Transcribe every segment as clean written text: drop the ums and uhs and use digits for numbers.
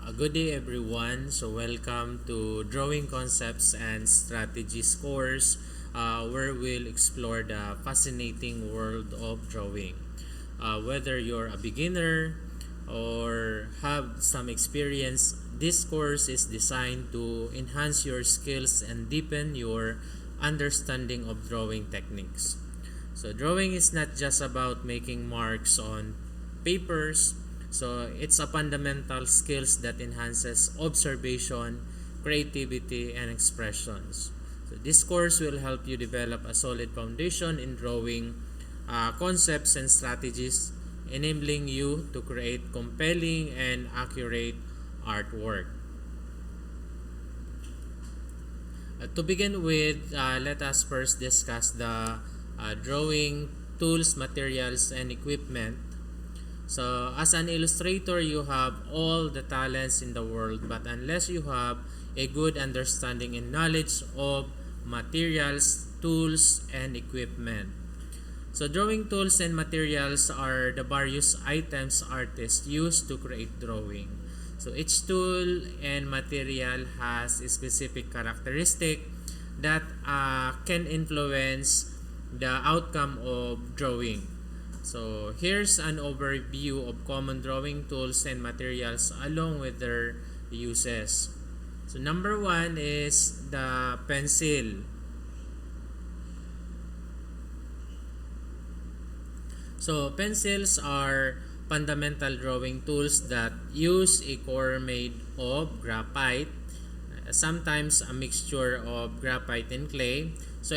Good day everyone. So welcome to Drawing Concepts and Strategies course where we'll explore the fascinating world of drawing. Whether you're a beginner or have some experience, this course is designed to enhance your skills and deepen your understanding of drawing techniques. So drawing is not just about making marks on papers. So it's a fundamental skills that enhances observation, creativity, and expressions. So this course will help you develop a solid foundation in drawing concepts and strategies, enabling you to create compelling and accurate artwork. To begin with, let us first discuss the drawing tools, materials, and equipment. So, as an illustrator, you have all the talents in the world, but unless you have a good understanding and knowledge of materials, tools, and equipment. So, drawing tools and materials are the various items artists use to create drawing. So, each tool and material has a specific characteristic that can influence the outcome of drawing. So here's an overview of common drawing tools and materials along with their uses. So number one is the pencil. So pencils are fundamental drawing tools that use a core made of graphite, sometimes a mixture of graphite and clay. So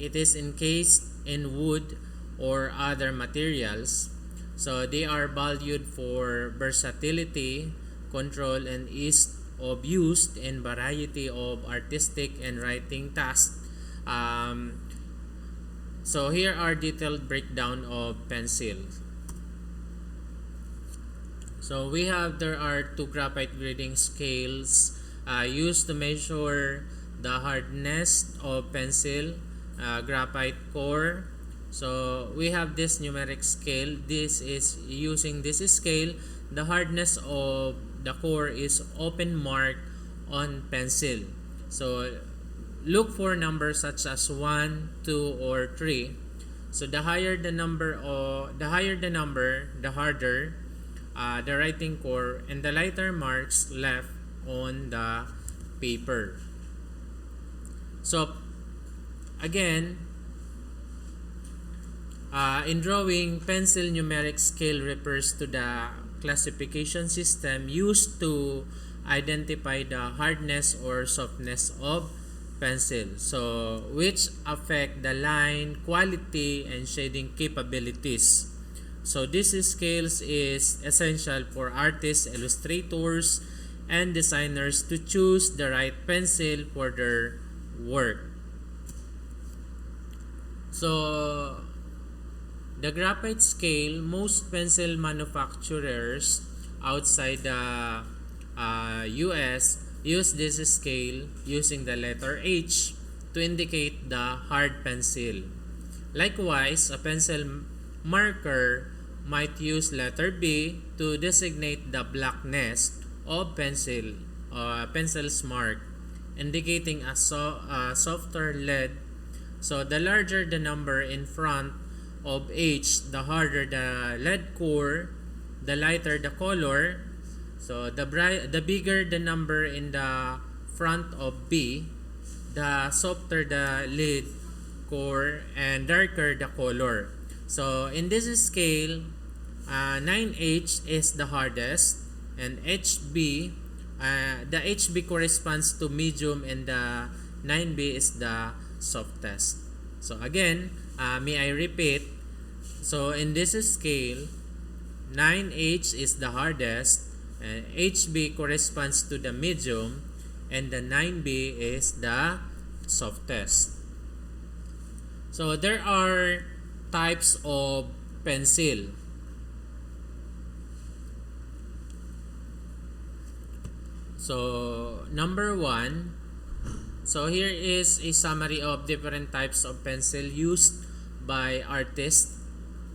it is encased in wood or other materials. So they are valued for versatility, control, and ease of use in variety of artistic and writing tasks. So here are detailed breakdown of pencils. So there are two graphite grading scales used to measure the hardness of pencil, graphite core. So we have this numeric scale. This is using this scale. The hardness of the core is open mark on pencil. So look for numbers such as 1, 2, or 3. So the higher the number, the harder the writing core, and the lighter marks left on the paper. So again, in drawing, pencil numeric scale refers to the classification system used to identify the hardness or softness of pencil, so which affect the line quality and shading capabilities. So this scales is essential for artists, illustrators, and designers to choose the right pencil for their work. So the graphite scale, most pencil manufacturers outside the US use this scale using the letter H to indicate the hard pencil. Likewise, a pencil marker might use letter B to designate the blackness of pencil's mark, indicating a softer lead. So the larger the number in front of H, the harder the lead core, the lighter the color. So the bigger the number in the front of B, the softer the lead core and darker the color. So in this scale, 9H is the hardest, and HB, the HB corresponds to medium, and the 9B is the softest. So again, may I repeat? So in this scale, 9H is the hardest, and HB corresponds to the medium, and the 9B is the softest. So there are types of pencil. So number one, so here is a summary of different types of pencil used by artists.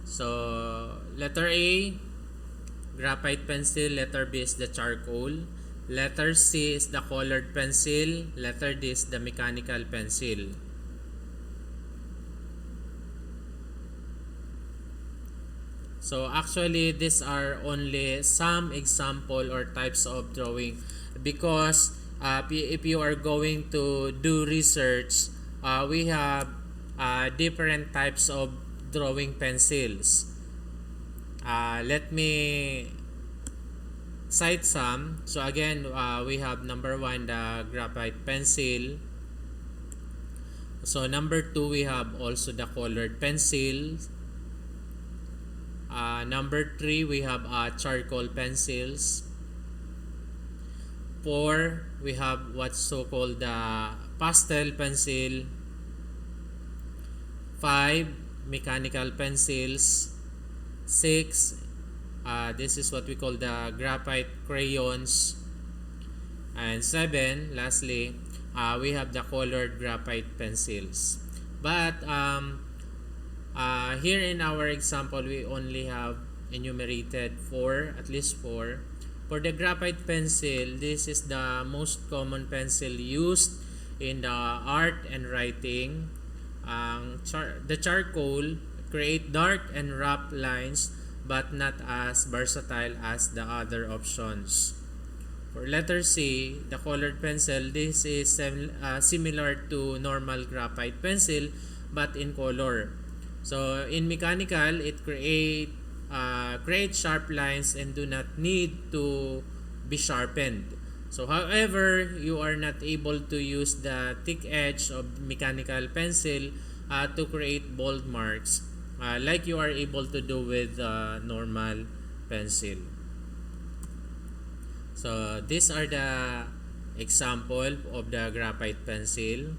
So letter A, graphite pencil. Letter B is the charcoal. Letter C is the colored pencil. Letter D is the mechanical pencil. So actually, these are only some example or types of drawing, because if you are going to do research, we have different types of drawing pencils. Let me cite some. So again, we have number 1, the graphite pencil. So number 2, we have also the colored pencil. Number 3, we have charcoal pencils. 4, we have what's so-called the pastel pencil. 5, mechanical pencils. 6, this is what we call the graphite crayons. And 7, lastly, we have the colored graphite pencils. But here in our example, we only have enumerated 4, at least 4. For the graphite pencil, this is the most common pencil used in the art and writing. The charcoal create dark and rough lines, but not as versatile as the other options. For letter C, the colored pencil, this is similar to normal graphite pencil, but in color. So in mechanical, it create sharp lines and do not need to be sharpened. So however, you are not able to use the thick edge of mechanical pencil to create bold marks like you are able to do with normal pencil. So these are the example of the graphite pencil.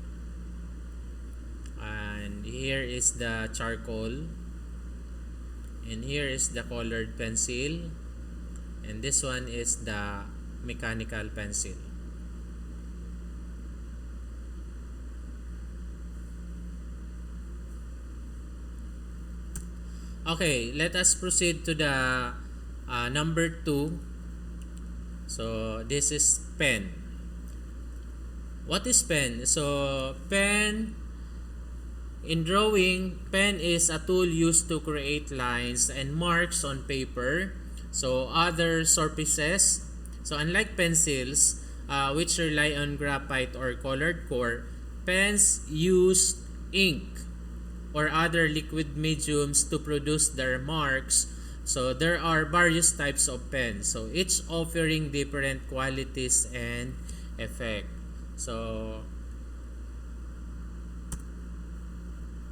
And here is the charcoal, and here is the colored pencil, and this one is the mechanical pencil. Okay, let us proceed to the number 2. So this is pen. What is pen? So pen, in drawing, pen is a tool used to create lines and marks on paper, so other surfaces. So unlike pencils, which rely on graphite or colored core, pens use ink or other liquid mediums to produce their marks. So there are various types of pens, so each offering different qualities and effect. So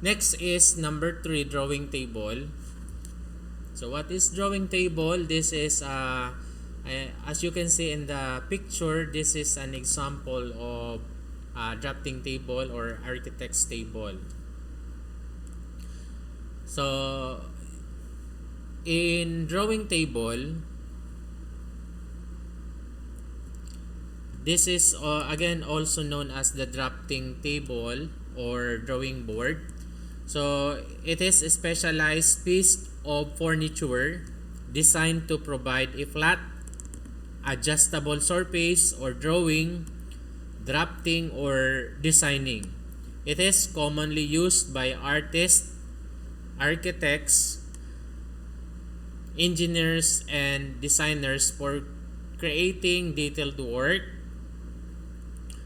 next is number 3, drawing table. So what is drawing table? This is as you can see in the picture, this is an example of drafting table or architect's table. So in drawing table, this is again also known as the drafting table or drawing board. So it is a specialized piece of furniture designed to provide a flat, adjustable surface or drawing, drafting, or designing. It is commonly used by artists, architects, engineers, and designers for creating detailed work.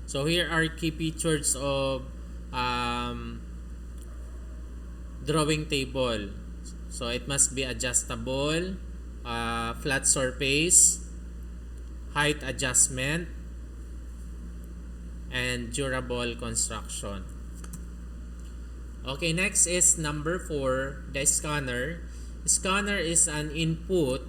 So here are key features of drawing table. So it must be adjustable, flat surface, height adjustment, and durable construction. Okay, next is number 4, the scanner. Scanner is an input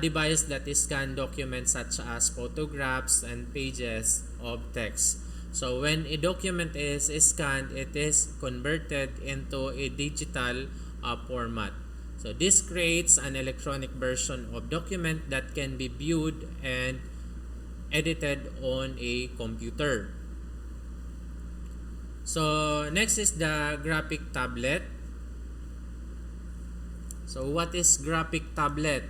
device that scan documents such as photographs and pages of text. So when a document is scanned, it is converted into a digital format. So this creates an electronic version of document that can be viewed and edited on a computer. So next is the graphic tablet. So what is graphic tablet?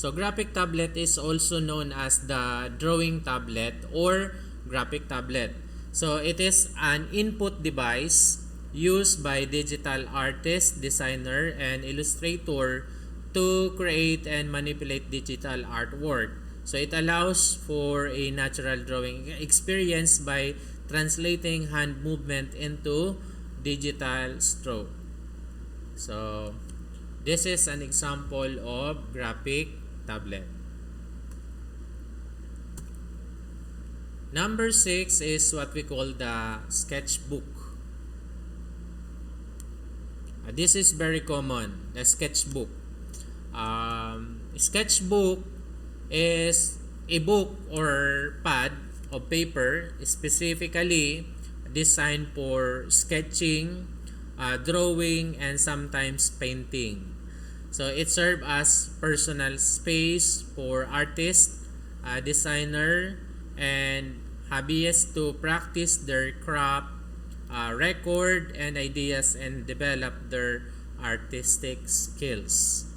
So graphic tablet is also known as the drawing tablet or graphic tablet. So it is an input device used by digital artist, designer, and illustrator to create and manipulate digital artwork. So it allows for a natural drawing experience by translating hand movement into digital stroke. So this is an example of graphic tablet. Number 6 is what we call the sketchbook. This is very common, the sketchbook. Sketchbook is a book or pad of paper specifically designed for sketching, drawing, and sometimes painting. So it serves as personal space for artists, designer, and hobbyists to practice their craft, record and ideas, and develop their artistic skills.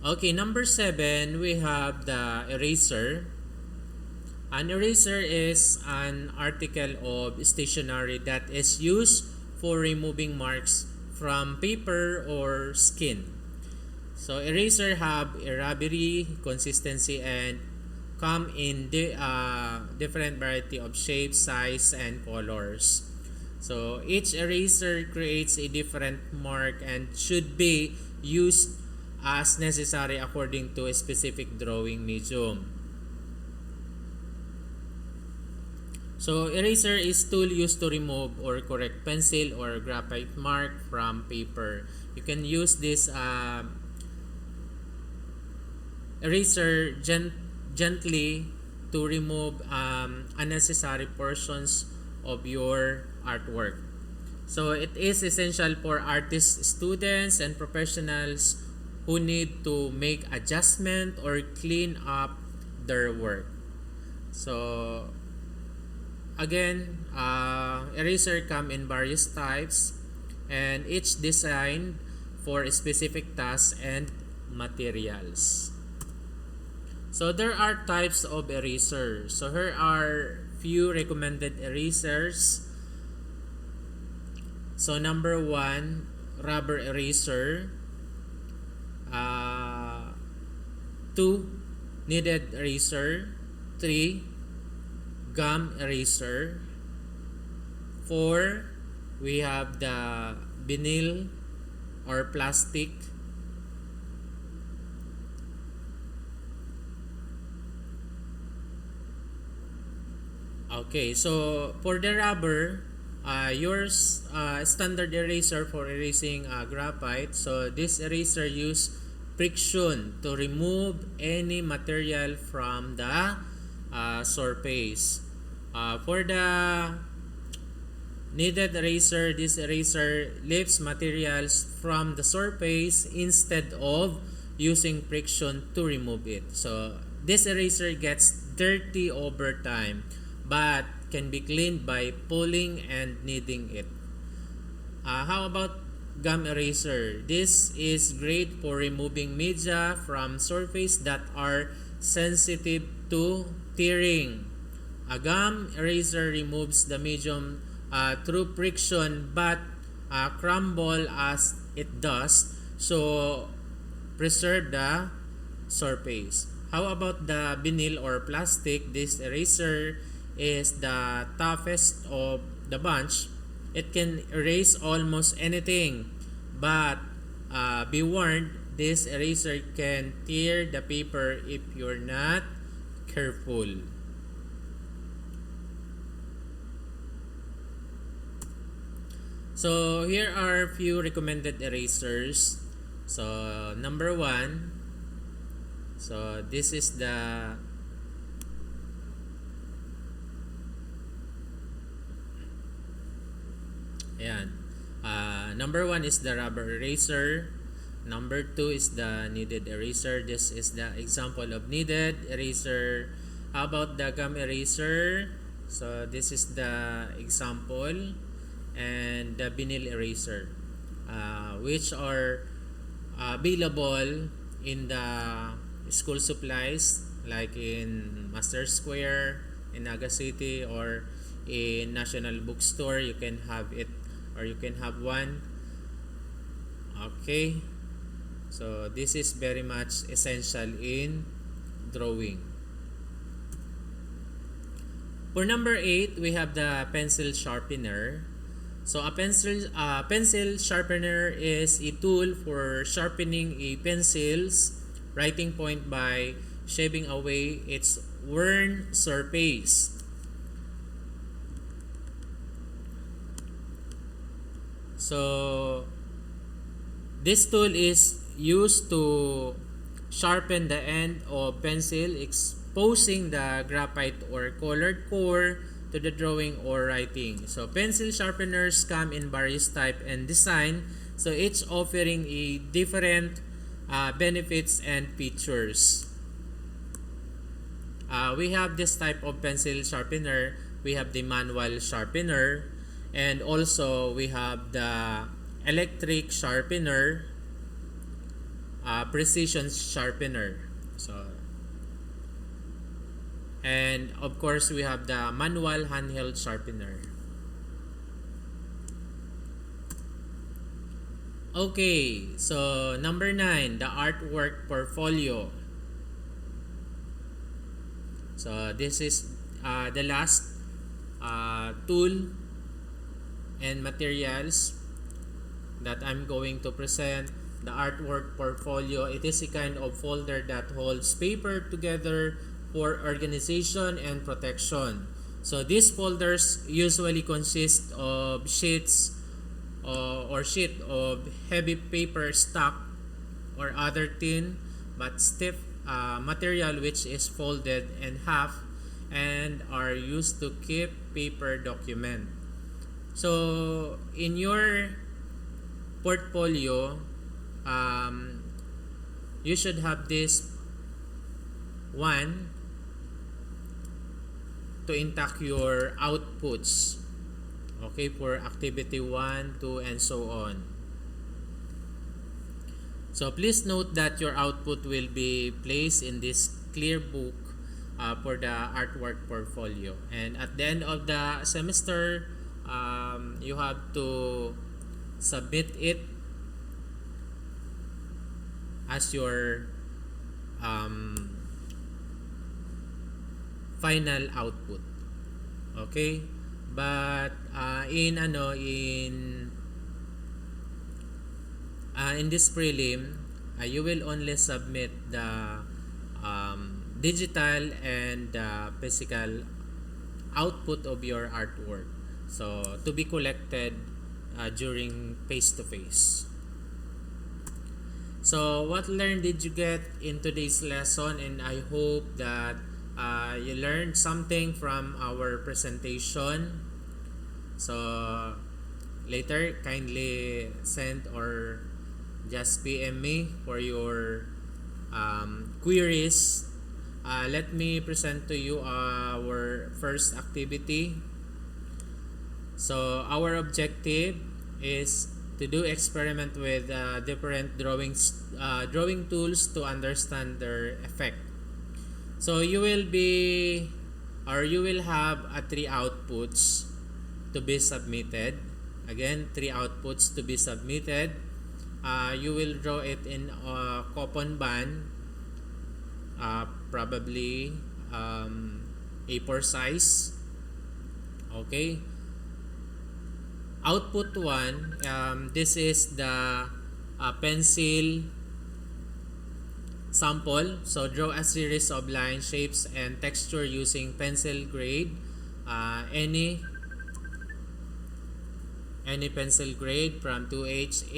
Okay, number 7, we have the eraser. An eraser is an article of stationery that is used for removing marks from paper or skin. So eraser have erability, consistency, and come in different variety of shapes, size, and colors. So each eraser creates a different mark and should be used as necessary according to a specific drawing medium. So eraser is tool used to remove or correct pencil or graphite mark from paper. You can use this eraser gently to remove unnecessary portions of your artwork. So it is essential for artists, students, and professionals who need to make adjustment or clean up their work. So again, eraser come in various types and each designed for specific tasks and materials. So there are types of erasers. So here are few recommended erasers. So number 1, rubber eraser. 2, kneaded eraser. 3, gum eraser. 4, we have the vinyl or plastic. Okay, so for the rubber, yours standard eraser for erasing graphite. So this eraser use friction to remove any material from the surface. For the kneaded eraser, this eraser lifts materials from the surface instead of using friction to remove it. So this eraser gets dirty over time, but can be cleaned by pulling and kneading it. How about gum eraser? This is great for removing media from surface that are sensitive to tearing. A gum eraser removes the medium through friction but crumble as it does, so preserve the surface. How about the vinyl or plastic? This eraser is the toughest of the bunch. It can erase almost anything, but be warned, this eraser can tear the paper if you're not careful. So here are a few recommended erasers. So number 1, so this is the ayan. Number 1 is the rubber eraser. Number 2 is the kneaded eraser. This is the example of kneaded eraser. How about the gum eraser? So this is the example. And the vinyl eraser, which are available in the school supplies like in Master Square in Naga City or in National Bookstore. You can have it or you can have one. Okay, so this is very much essential in drawing. For number 8, we have the pencil sharpener. So a pencil sharpener is a tool for sharpening a pencil's writing point by shaving away its worn surface. So this tool is used to sharpen the end of pencil, exposing the graphite or colored core to the drawing or writing. So pencil sharpeners come in various type and design, so each offering a different benefits and features. We have this type of pencil sharpener. We have the manual sharpener, and also we have the electric sharpener, precision sharpener. So, and of course we have the manual handheld sharpener. Okay, so number 9, the artwork portfolio. So this is the last tool and materials that I'm going to present. The artwork portfolio, it is a kind of folder that holds paper together for organization and protection. So these folders usually consist of sheets or sheet of heavy paper stock or other thin but stiff material which is folded in half and are used to keep paper document. So in your portfolio, you should have this one to intact your outputs, okay, for activity 1, 2, and so on. So please note that your output will be placed in this clear book for the artwork portfolio, and at the end of the semester you have to submit it as your final output. Okay, but in this prelim, you will only submit the digital and physical output of your artwork, so to be collected during face-to-face. So what learned did you get in today's lesson? And I hope that you learned something from our presentation. So later, kindly send or just PM me for your queries. Let me present to you our first activity. So our objective is to do experiment with different drawing tools to understand their effect. So you will have 3 outputs to be submitted. Again, 3 outputs to be submitted. You will draw it in coupon band, probably A4 size. Okay. Output 1, this is the pencil sample. So draw a series of line shapes and texture using pencil grade, any pencil grade from 2H,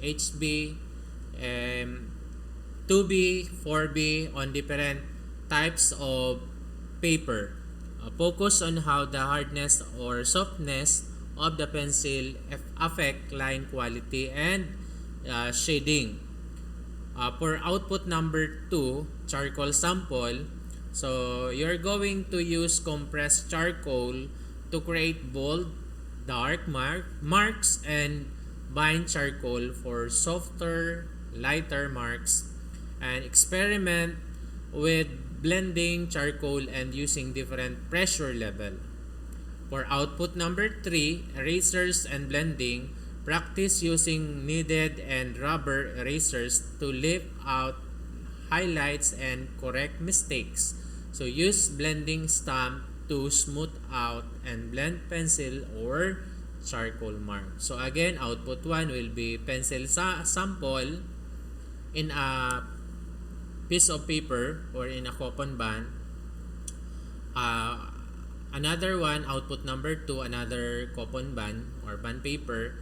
HB, 2B, 4B on different types of paper. Focus on how the hardness or softness of the pencil affect line quality and shading. For output number 2, charcoal sample, so you're going to use compressed charcoal to create bold, dark marks and bind charcoal for softer lighter marks, and experiment with blending charcoal and using different pressure level. For output number 3, erasers and blending, practice using kneaded and rubber erasers to leave out highlights and correct mistakes. So use blending stamp to smooth out and blend pencil or charcoal mark. So again, output 1 will be pencil sample in a piece of paper or in a coupon band. Another one, output number 2, another coupon band or band paper,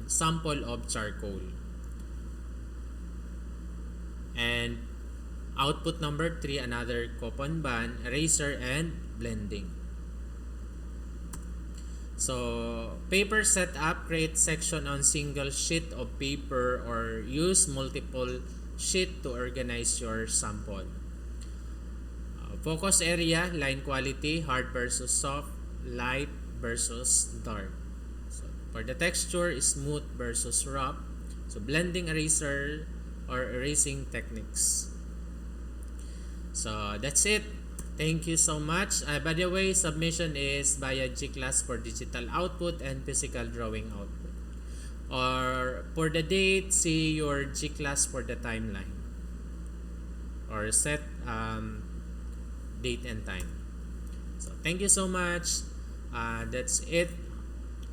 sample of charcoal. And output number 3, another coupon band, eraser, and blending. So, paper setup, create section on single sheet of paper or use multiple sheet to organize your sample. Focus area, line quality, hard versus soft, light versus dark. So, for the texture, smooth versus rough. So, blending eraser or erasing techniques. So, that's it. Thank you so much. By the way, submission is via G-Class for digital output and physical drawing output. Or for the date, see your G-Class for the timeline. Or set date and time. So thank you so much. That's it.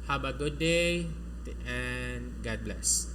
Have a good day and God bless.